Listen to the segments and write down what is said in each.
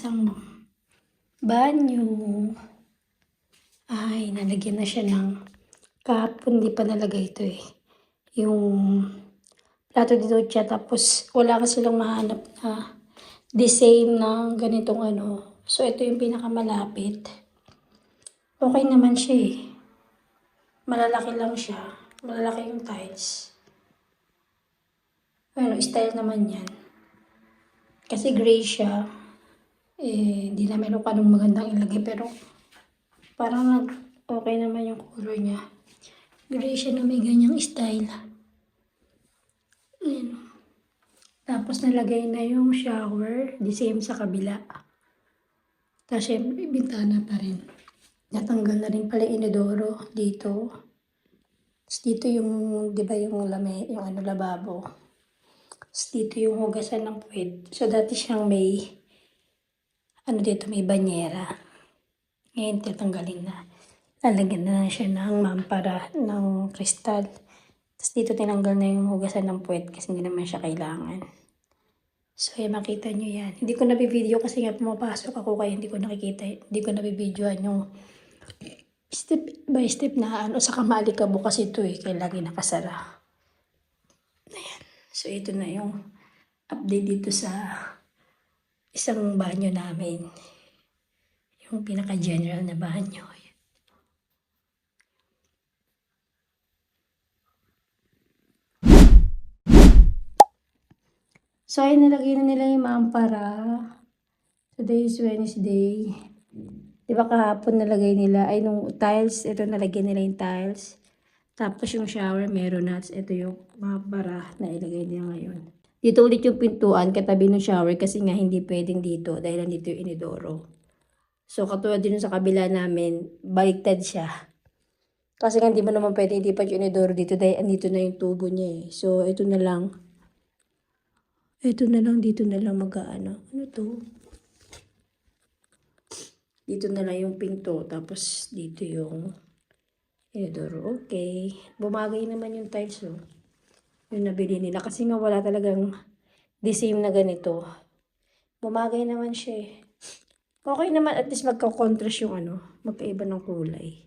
isang banyo. Ay, nalagyan na siya ng kahapon, hindi pa nalagay ito eh. Yung plato di ducha, tapos wala kasi silang mahanap na the same na ganitong ano. So, ito yung pinakamalapit. Okay naman siya eh. Malalaki lang siya. Malalaki yung tiles. Ano, style naman yan. Kasi gray siya. Eh, hindi namin alam kung anong magandang ilagay. Pero, parang okay naman yung color niya. Gray siya na may ganyang style. Ayan. Tapos, nalagay na yung shower. The same sa kabila. Tapos, syempre, bintana pa rin. Natanggal na rin pala yung inodoro dito. Tapos, dito yung, di ba yung yung ano, lababo. Tapos, dito yung hugasan ng puwet. So, dati siyang may, ano dito, may banyera. Ngayon, tatanggalin na. Lalagyan na lang siya ng mampara ng kristal. Tapos, dito tinanggal na yung hugasan ng puwet kasi hindi naman siya kailangan. So, makita nyo yan. Hindi ko nabibideo kasi nga pumapasok ako kaya hindi ko nakikita. Hindi ko nabibidyoan yung step by step na ano. Sa kamalikabo kasi ito eh. Kaya lagi nakasara. Ayan. So, ito na yung update dito sa isang banyo namin. Yung pinaka-general na banyo. So, ay nalagay na nila yung mampara. Today is Wednesday. Diba kahapon nalagay nila, ay nung tiles, ito nalagay nila yung tiles. Tapos yung shower, meron na. Ito yung mampara na ilagay nila ngayon. Dito ulit yung pintuan, katabi ng shower, kasi nga hindi pwedeng dito, dahil nandito yung inidoro. So, katulad din sa kabila namin, baliktad siya. Kasi nga hindi mo naman pwede, hindi pa yung inidoro dito, dahil andito na yung tubo niya eh. So, ito na lang. Ito na lang, dito na lang mag-ano. Ano to? Dito na lang yung pinto, tapos dito yung inodoro. Okay. Bumagay naman yung tiles, oh. Yung nabili nila. Kasi nga wala talagang the same na ganito. Bumagay naman siya eh. Okay naman, at least magka-contrast yung ano, magkaiba ng kulay.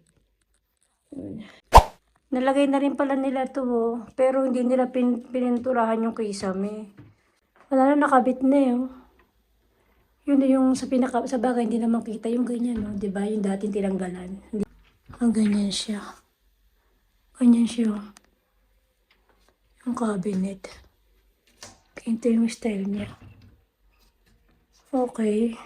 Nalagay na rin pala nila to, oh. Pero hindi nila pininturahan yung kisame. Wala na, nakabit na eh, oh. Yun na yung sa bagay, hindi naman kita yung ganyan, no? Diba? Yung dating tinanggalan. Ang ganyan siya. Ganyan siya. Yung cabinet. Ito yung style niya. Okay.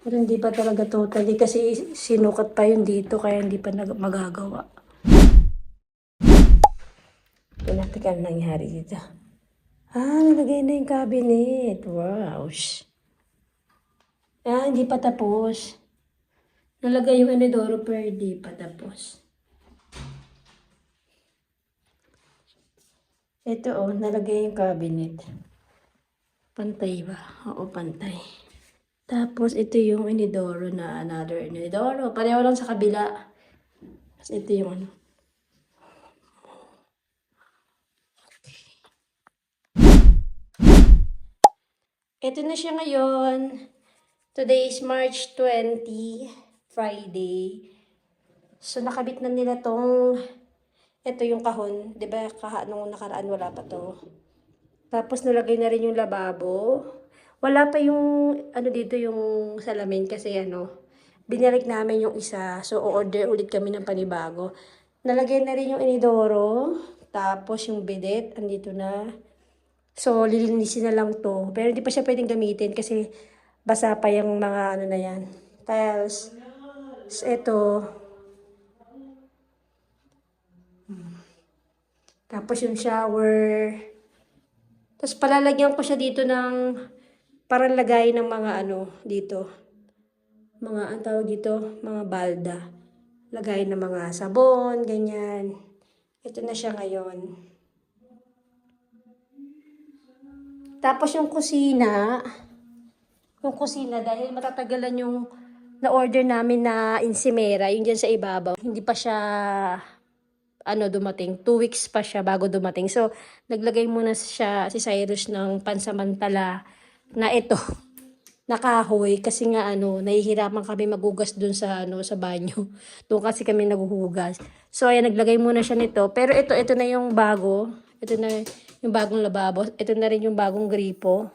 Pero hindi pa talaga totally kasi sinukat pa yun dito kaya hindi pa magagawa. Pinatikan nangyari dito. Nalagay na yung cabinet. Wow. Hindi pa tapos. Nalagay yung inodoro pero hindi pa tapos. Ito oh, nalagay yung cabinet. Pantay ba? Oo, pantay. Tapos ito yung inodoro na another inodoro. Pareho lang sa kabila. Tapos ito yung ano. Ito na siya ngayon. Today is March 20, Friday. So, nakabit na nila ito yung kahon. Diba, nung nakaraan wala pa to. Tapos, nalagay na rin yung lababo. Wala pa yung, ano dito, yung salamin kasi binalik namin yung isa. So, order ulit kami ng panibago. Nalagay na rin yung inidoro. Tapos, yung bidet, andito na. So, lilinisin na lang to. Pero, hindi pa siya pwedeng gamitin kasi basa pa yung mga ano na yan. Tiles. So, ito. Tapos yung shower. Tapos palalagyan ko siya dito ng parang lagay ng mga dito. Mga, ang tawag dito, mga balda. Lagay ng mga sabon, ganyan. Ito na siya ngayon. Tapos yung kusina dahil matatagalan yung na-order namin na insimera, yung dyan sa ibabaw. Hindi pa siya, dumating. 2 weeks pa siya bago dumating. So, naglagay muna si Cyrus ng pansamantala na ito. nakahoy kasi nga nahihirapan kami magugas dun sa sa banyo. Doon kasi kami naghuhugas. So ayan, naglagay muna siya nito. Pero ito na yung bago. Ito na yung bagong lababo. Ito na rin yung bagong gripo.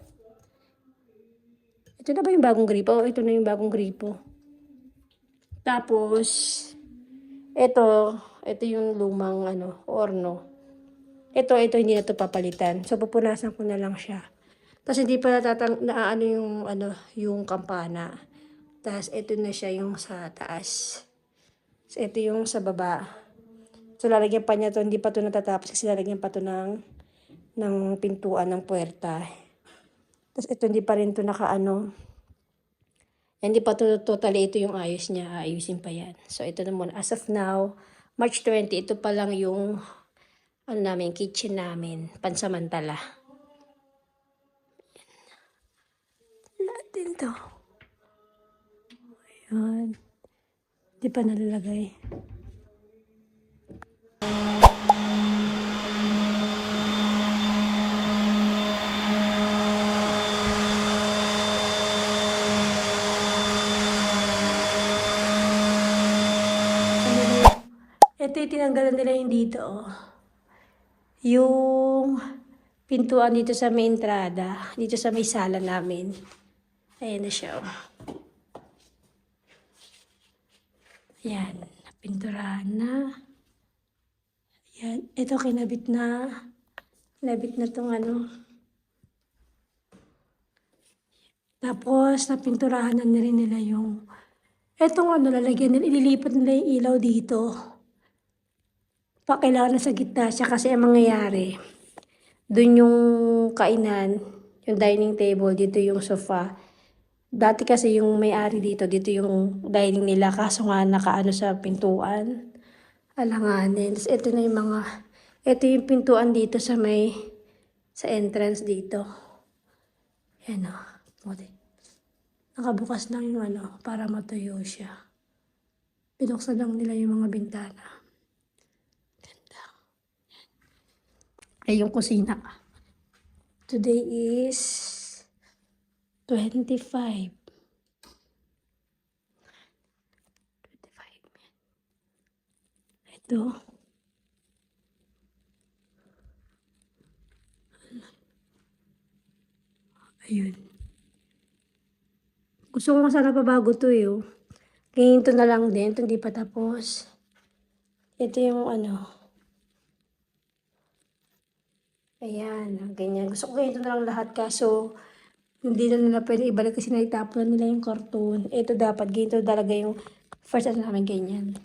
Ito na ba yung bagong gripo? O ito na yung bagong gripo. Tapos ito yung lumang orno. Ito hindi na to papalitan. So pupunasan ko na lang siya. Tapos hindi pa naaano yung kampana. Tapos ito na siya yung sa taas. So ito yung sa baba. So lalagyan pa niya to, hindi pa to natatapos kasi lalagyan pa to ng pintuan ng puwerta. Tapos ito hindi pa rin to hindi pa to totally ito yung ayos niya, ayusin pa yan. So ito na muna. As of now, March 20, ito pa lang yung kitchen namin, pansamantala. Natin to. Ayan. Di pa nalalagay. Ito yung tinanggalan nila yung dito. Yung pintuan dito sa may entrada. Dito sa may sala namin. Ayan na siya. Ayan. Pinturahan na. Ayan. Ito kinabit na. Kinabit na tong Tapos, napinturahan na rin nila yung etong lalagyan nila. Ililipat nila yung ilaw dito. Kailangan na sa gitna siya kasi ang mangyayari. Doon yung kainan, yung dining table, dito yung sofa. Dati kasi yung may-ari dito yung dining nila, kaso nga nakaano sa pintuan. Alanganin. Tapos ito na yung ito yung pintuan dito sa entrance dito. Yan o. Nakabukas lang yung para matuyo siya. Binuksan lang nila yung mga bintana. Ganda. Ay, yung kusina. Today is 25. Ito. Ayun. Gusto ko sana pabago to Kaya ito na lang din. Ito hindi pa tapos. Ito yung Ayan. Ganyan. Gusto ko ito na lang lahat kaso hindi na nila pwede ibalik kasi naitapon na nila yung karton. Ito dapat. Ganito talaga yung first namin ganyan.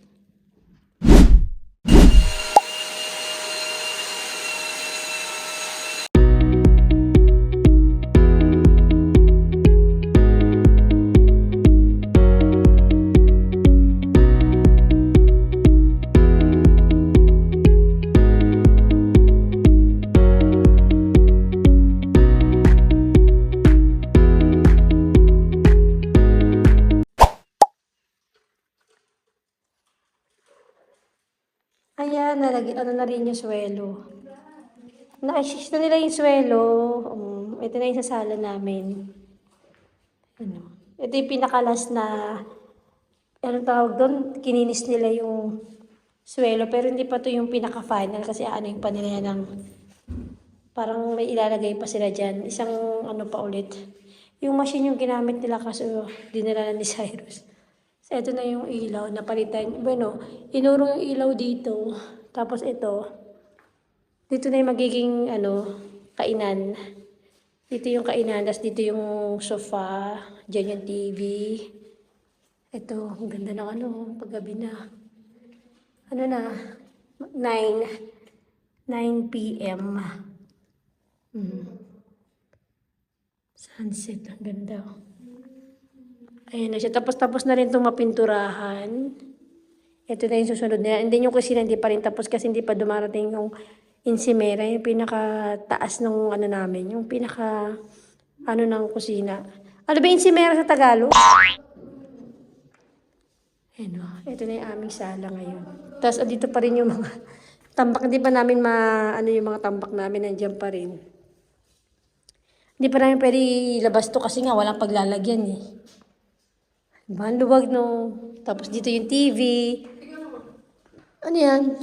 Ayan, na rin yung swelo. Na-assist na nila yung swelo. Ito na yung sa sala namin. Ito yung pinakalas na, tawag doon, kininis nila yung swelo. Pero hindi pa to yung pinaka-final kasi yung pa nila yan ng, parang may ilalagay pa sila dyan. Isang pa ulit. Yung machine yung ginamit nila kasi dinala ni Cyrus. So, ito na yung ilaw, napalitan. Bueno, inurong yung ilaw dito. Tapos ito. Dito na yung magiging, kainan. Dito yung kainan. Tapos dito yung sofa. Diyan yung TV. Ito, ang ganda ng paggabi na. 9 p.m. Sunset, ang ganda. Ayan na siya. Tapos na rin itong mapinturahan. Ito na yung susunod na. And then yung kusina hindi pa rin tapos kasi hindi pa dumarating yung insimera. Yung pinaka-taas ng namin. Yung pinaka, ng kusina. Ano ba insimera sa Tagalog? Ayan o. Ito na yung aming sala ngayon. Tapos dito pa rin yung mga tambak. Hindi pa namin yung mga tambak namin. Nandiyan pa rin. Hindi pa namin pwede ilabas to kasi nga walang paglalagyan eh. Diba? Ang luwag no. Tapos dito yung TV. Ano yan?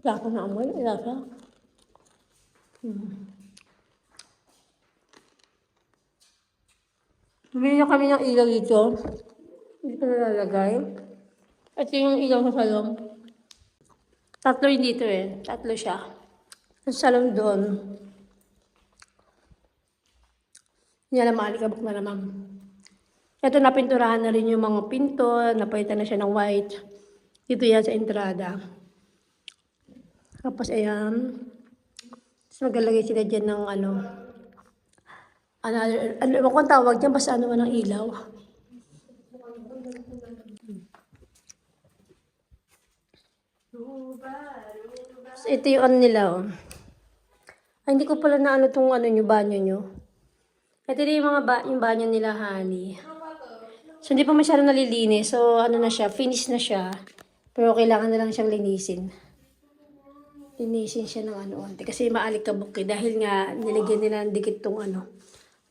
Lasa na amoy. Lasa. Bumili na kami ng ilaw dito. Hindi pa nalalagay. Ito yung ilaw sa salon. Tatlo yun dito eh. Tatlo siya. Sa salon doon. Hindi na maalikabok na naman. Ito napinturahan na rin yung mga pinto. Napalitan na siya ng white. Dito yan sa entrada. Tapos ayan. Tapos maglalagay sila dyan ng ano. Ano kung tawag dyan? Basta ano man ng ilaw. So, ito yung ano nila oh. Ay, hindi ko pala na ano tong ano nyo, banyo nyo. Ito din yung mga yung banyo nila, honey. So, hindi pa masyado nalilinis. So, ano na siya, finish na siya. Pero kailangan na lang siyang linisin. Linisin siya ng ano. Kasi maalikabok eh. Dahil nga, nilagyan nila ng dikit tong ano.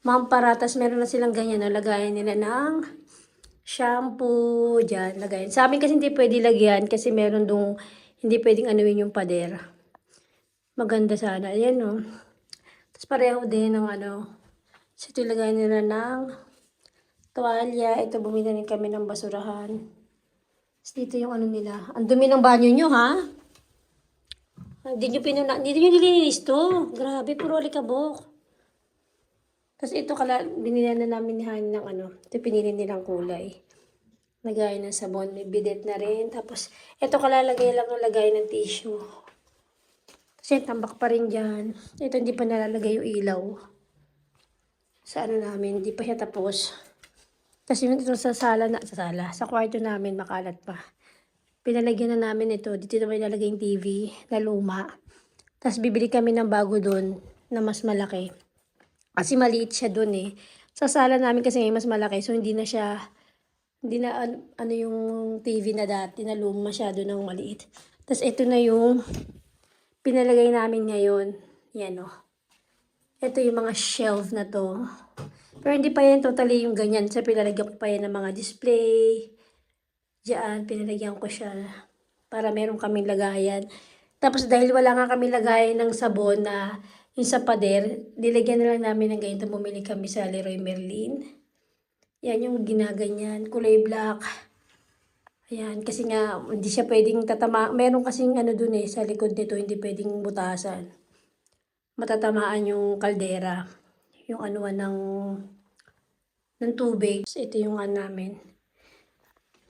Mamparatas, meron na silang ganyan. Lagayan nila ng shampoo. Diyan, lagayan. Sa amin kasi hindi pwede lagyan. Kasi meron dong, hindi pwedeng anuin yung pader. Maganda sana. Ayan o. Tapos pareho din ng ano. So, ito lagayan nila ng tuwalya. Ito, bumili rin kami ng basurahan. Tapos dito yung ano nila. Ang dumi ng banyo nyo, ha? Hindi nyo nililinis to. Grabe, puro alikabok. Tapos ito, binili na namin ni Han ng ano. Ito, pinili nilang kulay. Lagay ng sabon. May bidet na rin. Tapos, ito kalalagay lang ng lagay ng tissue. Kasi tambak pa rin dyan. Ito, hindi pa nalalagay yung ilaw. Sa ano namin, hindi pa siya tapos. Kasi ito sa kwarto namin, makalat pa. Pinalagyan na namin ito. Dito naman ilalagay yung TV na luma. Tapos bibili kami ng bago doon na mas malaki. Kasi maliit siya doon eh. Sa sala namin kasi mas malaki. So hindi na ano yung TV na dati na luma masyado ng maliit. Tapos ito na yung pinalagay namin ngayon. Yan o. Ito yung mga shelf na to. Pero hindi pa yan totally yung ganyan. So pinalagyan ko pa yan ng mga display. Diyan, pinalagyan ko siya para meron kaming lagayan. Tapos dahil wala nga kami lagayan ng sabon na yung sa pader, nilagyan na lang namin ng ganito. Bumili kami sa Leroy Merlin. Yan yung ginaganyan, kulay black. Ayan, kasi nga hindi siya pwedeng tatama. Meron kasing ano dun eh, sa likod nito, hindi pwedeng butasan. Matatamaan yung kaldera. Yung anuan ng tubig. So, ito yung ano namin.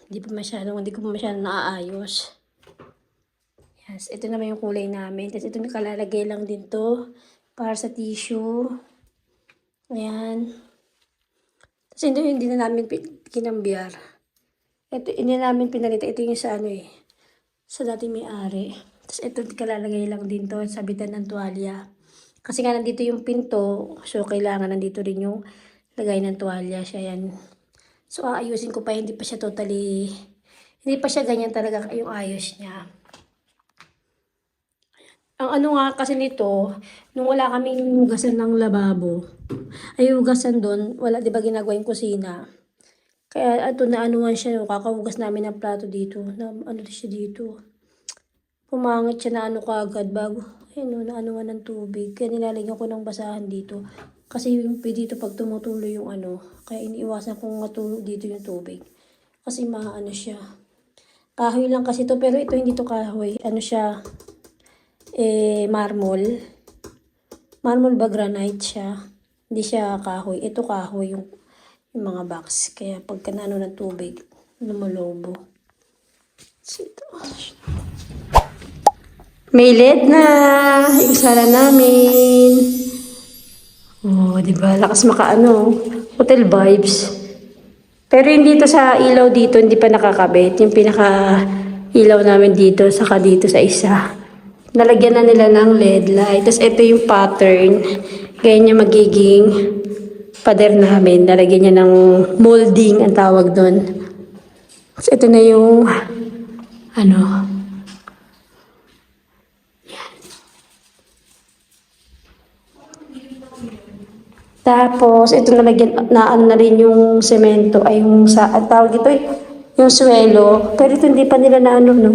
Hindi ko pa masyadong naaayos. Yes, ito naman yung kulay namin. Tapos ito nakalalagay lang din to para sa tissue. Ayan. Tapos hindi na namin kinambyar. Ito, hindi namin pinalita. Ito yung sa ano eh. Sa dating may-ari. Tapos ito nakalalagay lang din to. Sabitan ng tuwalya. Kasi nga nandito yung pinto. So kailangan nandito rin yung lagay ng tuwalya. Siya yan. So, aayusin ko pa, hindi pa siya ganyan talaga yung ayos niya. Ang ano nga kasi nito, nung wala kaming hugasan ng lababo, ay hugasan doon, wala, di ba ginagawa yung kusina. Kaya ito naanuhan siya, kakahugas namin ng plato dito, na ano siya dito. Pumangit siya na ano kagad bago, ayun, naanuhan ng tubig. Kaya nilalagyan ko ng basahan dito. Kasi yung dito pag tumutuloy yung ano, kaya iniiwasan kong matulog dito yung tubig. Kasi maano siya. Kahoy lang kasi to, pero ito hindi to kahoy. Ano siya, marmol. Marmol ba, granite siya. Hindi siya kahoy. Ito kahoy yung mga box. Kaya pagka naano ng tubig, lumolobo. So ito. May LED na! Yung sala namin. Oh, di ba? Lakas hotel vibes. Pero yung dito sa ilaw dito, hindi pa nakakabit. Yung pinaka ilaw namin dito, saka dito sa isa. Nalagyan na nila ng LED light. Tapos ito yung pattern. Ganyan yung magiging pader namin. Nalagyan niya ng molding, ang tawag doon. Tapos ito na yung, Tapos, ito nalagyan, na ano na rin yung semento, ay yung sa, ang tawag ito yung swelo. Pero ito hindi pa nila na ano, no?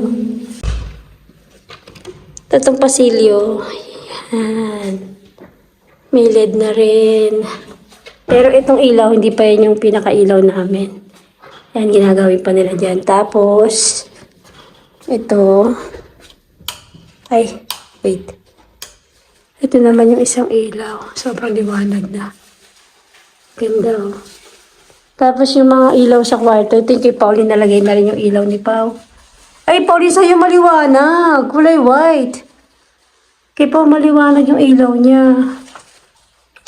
Itong pasilyo. Yan. May LED na rin. Pero itong ilaw, hindi pa yan yung pinaka-ilaw namin. Yan, ginagawin pa nila dyan. Tapos, ito. Ay, wait. Ito naman yung isang ilaw. Sobrang liwanag na. Ganda, oh. Tapos yung mga ilaw sa kwarto, ito yung kay Pauline nalagay na rin yung ilaw ni Pau. Ay, Pauline, sa'yo maliwanag. Kulay white. Kay Pau maliwanag yung ilaw niya.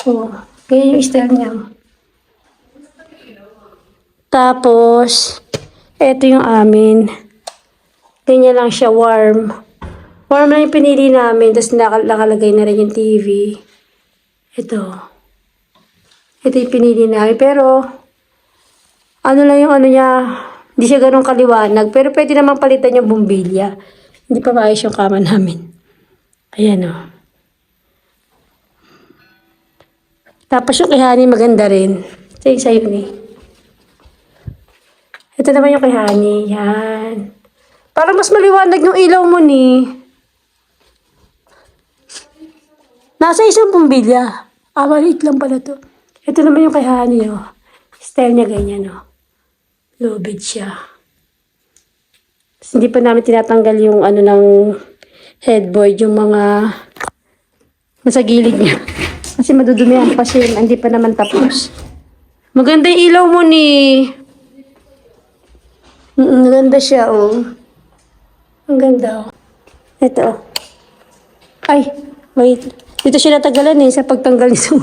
Oh, kaya yung style niya. Tapos, ito yung amin. Ganyan lang siya, warm. Warm lang yung pinili namin. Tapos nakalagay na rin yung TV. Ito. Ito yung pinili namin. Pero, ano lang yung ano niya, hindi siya ganun kaliwanag. Pero pwede naman palitan yung bumbilya. Hindi pa maayos yung kama namin. Ayan, o. Tapos yung kihani maganda rin. Ito yung sa'yo ni. Ito naman yung kihani. Yan. Parang mas maliwanag yung ilaw mo ni. Nasa isang bumbilya. Maliit lang pala to. Ito naman yung kihani, oh. Style niya ganyan, oh. Low bed siya. Tapos, hindi pa namin tinatanggal yung ano ng headboard, yung mga nasa gilid niya. Kasi madudumihan pa siya, hindi pa naman tapos. Maganda yung ilaw mo ni. Maganda siya, oh. Ang ganda, oh. Ito, oh. Ay, wait. Dito siya natagalan sa pagtanggal nito.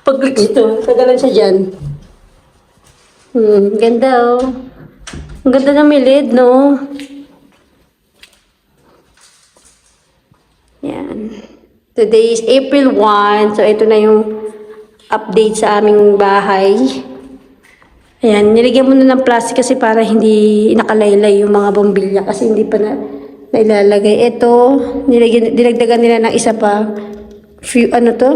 Pag-click ito, tagalan siya dyan. Ganda, oh. Ang ganda na may LED, no? Yan. Today is April 1. So, ito na yung update sa aming bahay. Ayan. Nilagyan mo na ng plastic kasi para hindi nakalaylay yung mga bombilya kasi hindi pa na ilalagay. Ito, dinagdagan nila ng isa pa. Ano to?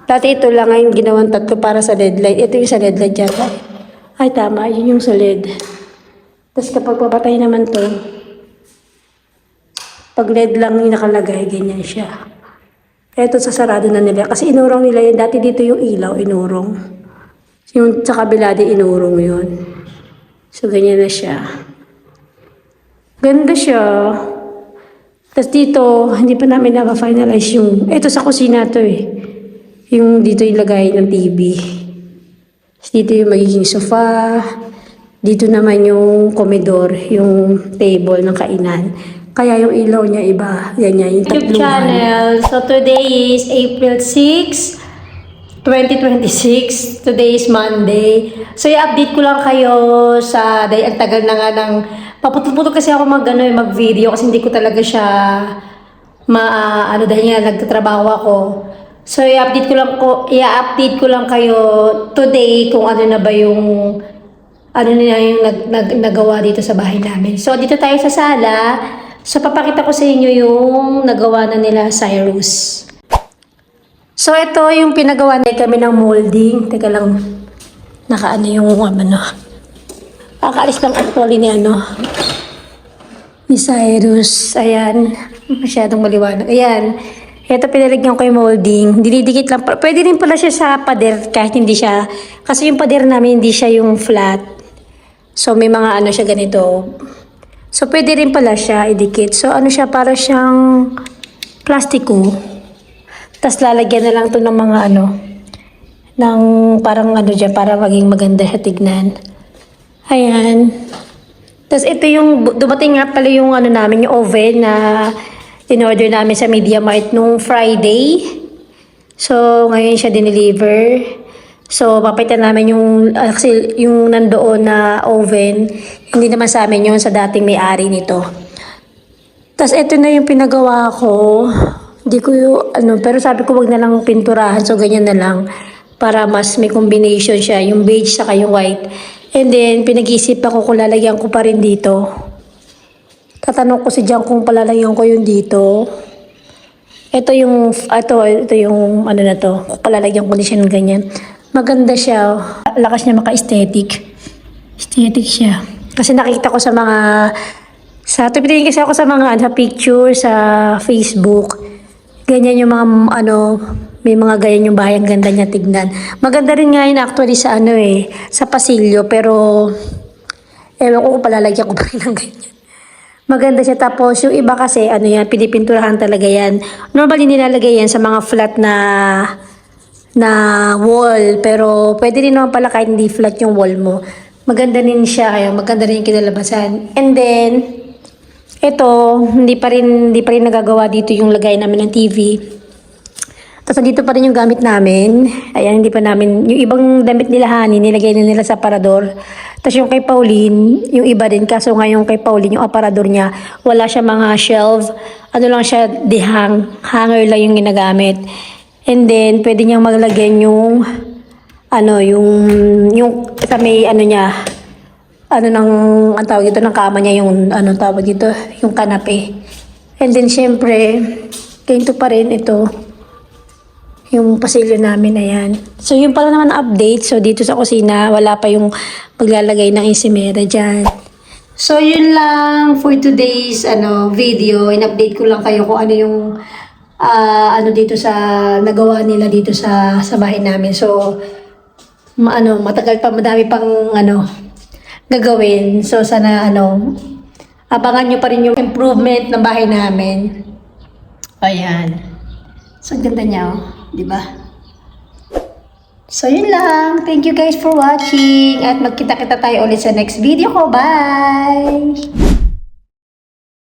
Dati ito lang ngayon ginawang tatlo para sa LED light. Ito yung sa LED light yata. Ay, tama. Yun yung sa LED. Tapos kapag papatay naman to, pag LED lang yung nakalagay, ganyan siya. Ito sasarado na nila. Kasi inurong nila yun. Dati dito yung ilaw, inurong. Yung sa kabila din inurong yun. So, ganyan na siya. Ganda siya. Tapos dito, hindi pa namin na-finalize yung... Ito sa kusina to eh. Yung dito yung lagay ng TV. Tapos dito yung magiging sofa. Dito naman yung komedor, yung table ng kainan. Kaya yung ilaw niya iba. Yan yung tatluhan. YouTube channel. So today is April 6, 2026. Today is Monday. So i-update ko lang kayo sa... Dahil ang tagal na nga ng... Paputol-putol kasi ako mag-video kasi hindi ko talaga siya dahil nga nagtatrabaho ako. So i-update ko lang kayo today kung ano na ba yung nagawa dito sa bahay namin. So dito tayo sa sala. So papakita ko sa inyo yung nagawa na nila Cyrus. So ito yung pinagawa na kami ng molding. Teka lang, nakaano yung kakaalis lang actually ni Cyrus. Ayan, masyadong maliwanag. Ayan, ito pinalagyan ko yung molding. Dinidikit lang. Pwede rin pala siya sa pader kahit hindi siya. Kasi yung pader namin hindi siya yung flat. So may mga siya ganito. So pwede rin pala siya idikit. So siya para siyang plastiko. Tapos lalagyan na lang to ng mga ng parang dyan para maging maganda siya tignan. Ayan. Tapos ito yung, dumating nga pala yung namin, yung oven na in-order namin sa Media Mart nung Friday. So, ngayon siya dineliver. So, papalitan namin yung, kasi yung nandoon na oven, hindi naman sa amin yun, sa dating may-ari nito. Tapos ito na yung pinagawa ko. Hindi ko pero sabi ko wag na lang pinturahan, so ganyan na lang. Para mas may combination siya, yung beige saka yung white. And then, pinag-iisip ako kung lalagyan ko pa rin dito. Tatanong ko si Jan kung palalagyan ko yung dito. ito yung ano na to, palalagyan ko din siya ng ganyan. Maganda siya, lakas niya maka-aesthetic. Aesthetic siya. Kasi nakita ko sa mga, tumitingin kasi ako sa mga sa picture, sa Facebook. Ganyan yung mga, may mga ganyan yung bahay, ang ganda niya tignan. Maganda rin nga yun actually sa sa pasilyo, pero, ewan ko kung palalagyan ko pa rin ng ganyan. Maganda siya. Tapos, yung iba kasi, pinipinturahan talaga yan. Normally, nilalagay yan sa mga flat na wall. Pero, pwede rin naman pala kahit hindi flat yung wall mo. Maganda rin siya. Kaya maganda rin yung kinalabasan. And then, ito, hindi pa rin nagagawa dito yung lagay namin ng TV. Tapos dito pa rin yung gamit namin. Ayan, hindi pa namin, yung ibang damit nila Hani, nilagay na nila sa aparador. Tapos yung kay Pauline, yung iba din. Kaso nga yung kay Pauline, yung aparador niya, wala siya mga shelf. Ano lang siya, hanger lang yung ginagamit. And then, pwede niyang maglagyan yung sa may niya, ang tawag dito ng kama niya, yung tawag dito, yung kanape. And then, syempre, ganito pa rin ito. Yung pasilyo namin, ayan. So, yun pala naman update. So, dito sa kusina, wala pa yung paglalagay ng insimera dyan. So, yun lang for today's video. In-update ko lang kayo kung ano yung dito sa nagawa nila dito sa bahay namin. So, matagal pa, madami pang gagawin. So, sana abangan nyo pa rin yung improvement ng bahay namin. Ayan. So, ang ganda niya, di ba? So, yun lang. Thank you guys for watching. At magkita-kita tayo ulit sa next video ko. Bye!